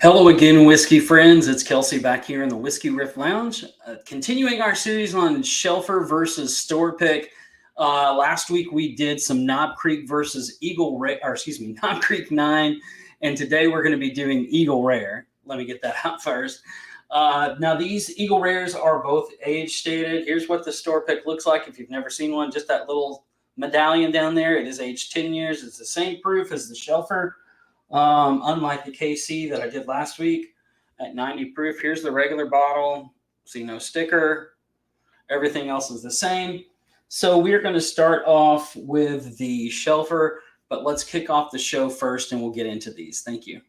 Hello again, whiskey friends. It's Kelsey back here in the Whiskey Riff Lounge, continuing our series on Shelfer versus Store Pick. Last week we did some Knob Creek versus Eagle Rare, or excuse me, Knob Creek 9, and today we're going to be doing Eagle Rare. Let me get that out first. Now these Eagle Rares are both age stated. Here's what the Store Pick looks like if you've never seen one. Just that little medallion down there. It is aged 10 years. It's the same proof as the Shelfer. Unlike the KC that I did last week at 90 proof. Here's the regular bottle. See, no sticker. Everything else is the same. So we're going to start off with the Shelfer, but let's kick off the show first and we'll get into these. Thank you.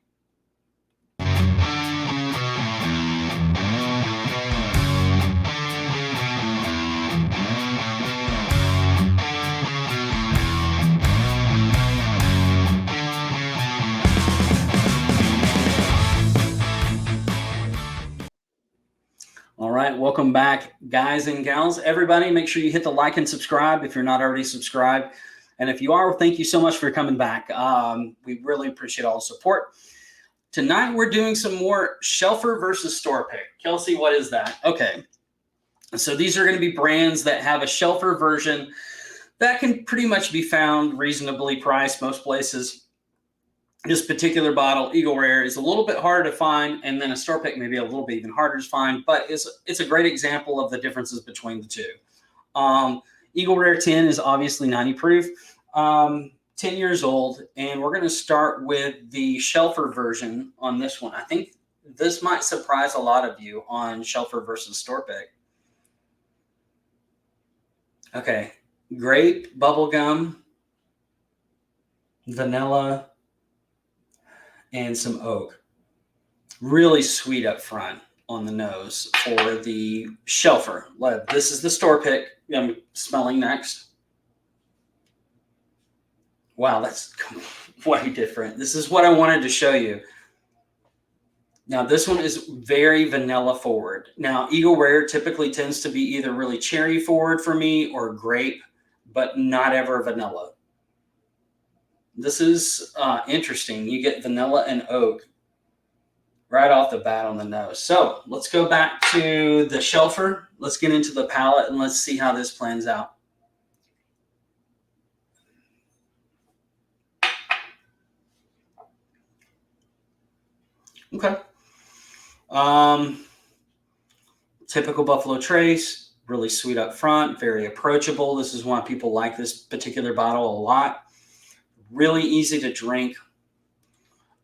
All right, welcome back, guys and gals. Everybody, make sure you hit the like and subscribe if you're not already subscribed. And if you are, thank you so much for coming back. We really appreciate all the support. Tonight, we're doing some more Shelfer versus Store Pick. Kelsey, what is that? Okay, so these are going to be brands that have a Shelfer version that can pretty much be found reasonably priced most places. This particular bottle, Eagle Rare, is a little bit harder to find, and then a Store Pick may be a little bit even harder to find, but it's a great example of the differences between the two. Eagle Rare 10 is obviously 90 proof, 10 years old, and we're going to start with the Shelfer version on this one. I think this might surprise a lot of you on Shelfer versus Store Pick. Okay, grape, bubblegum, vanilla, and some oak. Really sweet up front on the nose for the Shelfer. This is the Store Pick I'm smelling next. Wow, that's way different. This is what I wanted to show you. Now, this one is very vanilla forward. Now, Eagle Rare typically tends to be either really cherry forward for me or grape, but not ever vanilla. This is interesting. You get vanilla and oak right off the bat on the nose. So let's go back to the Shelfer. Let's get into the palate and let's see how this plans out. Okay. Typical Buffalo Trace, really sweet up front, very approachable. This is why people like this particular bottle a lot. Really easy to drink.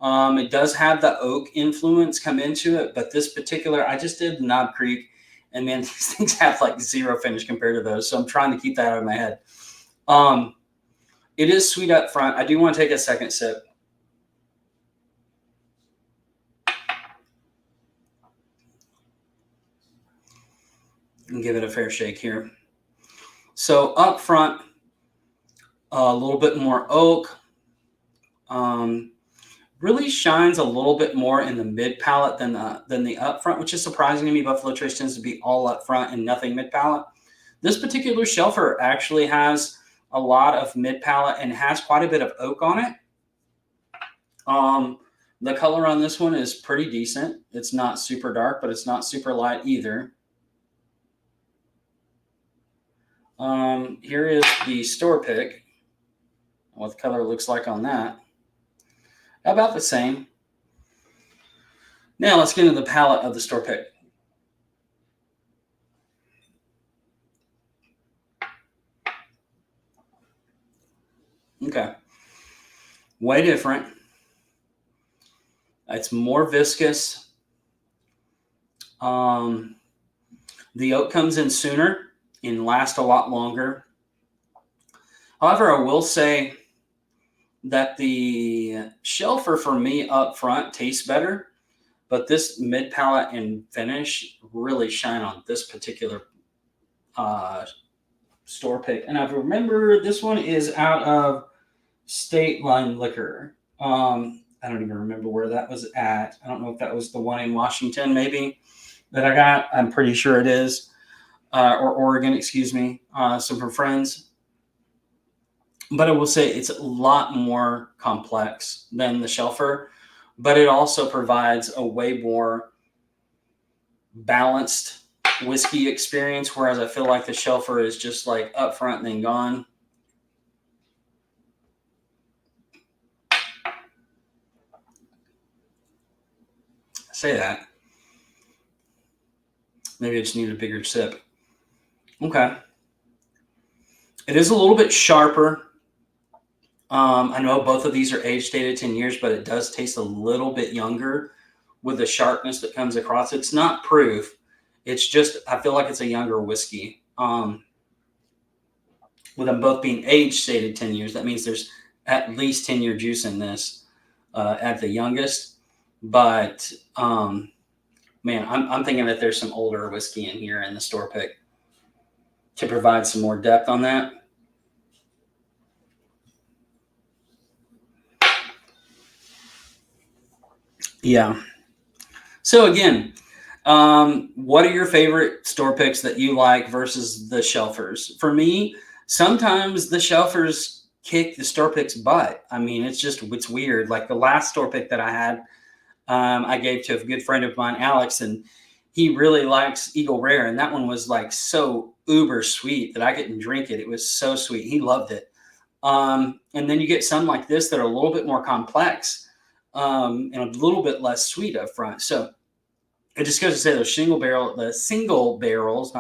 It does have the oak influence come into it, but this particular, I just did Knob Creek, and man, these things have like zero finish compared to those, so I'm trying to keep that out of my head. It is sweet up front. I do want to take a second sip. And give it a fair shake here. So up front, a little bit more oak. Really shines a little bit more in the mid palate than the up front, which is surprising to me. Buffalo Trace tends to be all up front and nothing mid palate. This particular Shelfer actually has a lot of mid palate and has quite a bit of oak on it. The color on this one is pretty decent. It's not super dark, but it's not super light either. Here is the Store Pick. What the color looks like on that. About the same. Now let's get into the palate of the Store Pick. Okay. Way different. It's more viscous. The oak comes in sooner and lasts a lot longer. However, I will say that the Shelfer for me up front tastes better, but this mid palate and finish really shine on this particular Store Pick. And I remember this one is out of State Line Liquor. I don't even remember where that was at. I don't know if that was the one in Washington maybe that I got. I'm pretty sure it is. Or Oregon, excuse me. Some from friends. But I will say it's a lot more complex than the Shelfer. but it also provides a way more balanced whiskey experience, whereas I feel like the Shelfer is just like up front and then gone. Say that. Maybe I just need a bigger sip. Okay. It is a little bit sharper. I know both of these are age stated 10 years, but it does taste a little bit younger with the sharpness that comes across. It's not proof. It's just, I feel like it's a younger whiskey. With them both being age stated 10 years, that means there's at least 10-year juice in this at the youngest. But man, I'm thinking that there's some older whiskey in here in the store pick to provide some more depth on that. Yeah. So again, what are your favorite store picks that you like versus the Shelfers? For me, sometimes the Shelfers kick the store pick's butt. I mean, it's weird. Like the last store pick that I had, I gave to a good friend of mine, Alex, and he really likes Eagle Rare. And that one was like so uber sweet that I couldn't drink it. It was so sweet. He loved it. And then you get some like this that are a little bit more complex. And a little bit less sweet up front. So it just goes to say the single barrels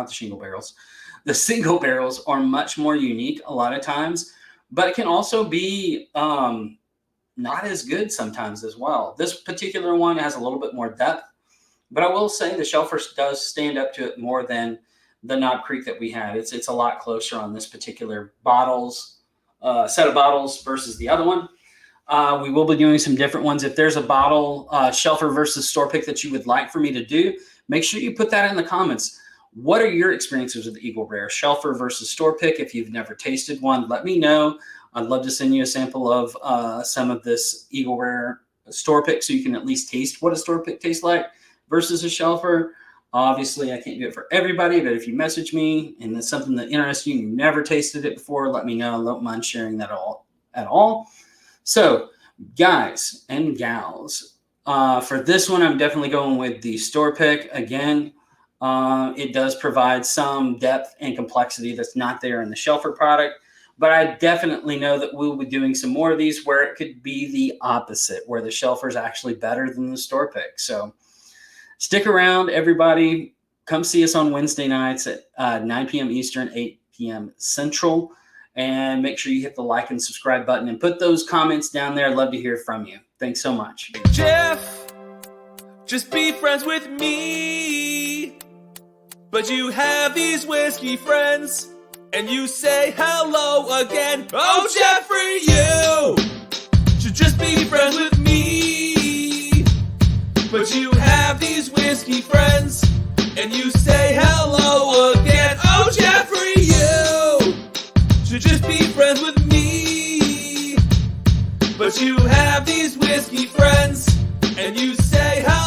are much more unique a lot of times, but it can also be not as good sometimes as well. This particular one has a little bit more depth, but I will say the Shelfer does stand up to it more than the Knob Creek that we had. It's a lot closer on this particular set of bottles versus the other one. We will be doing some different ones. If there's a bottle Shelfer versus store pick that you would like for me to do, make sure you put that in the comments. What are your experiences with the Eagle Rare Shelfer versus store pick? If you've never tasted one, let me know. I'd love to send you a sample of some of this Eagle Rare store pick so you can at least taste what a store pick tastes like versus a Shelfer. Obviously, I can't do it for everybody, but if you message me and it's something that interests you and you've never tasted it before, let me know. I don't mind sharing that at all. So, guys and gals, for this one, I'm definitely going with the store pick. Again, it does provide some depth and complexity that's not there in the Shelfer product. But I definitely know that we'll be doing some more of these where it could be the opposite, where the Shelfer is actually better than the store pick. So, stick around, everybody. Come see us on Wednesday nights at 9 p.m. Eastern, 8 p.m. Central. And make sure you hit the like and subscribe button and put those comments down there. I'd love to hear from you. Thanks so much. Jeff, just be friends with me. But you have these whiskey friends, and you say hello again. Oh, Jeffrey, you should just be friends with me. But you have these whiskey friends, and you say hello again. Oh, Jeffrey, you should just be friends with me. But you have these whiskey friends, and you say hello.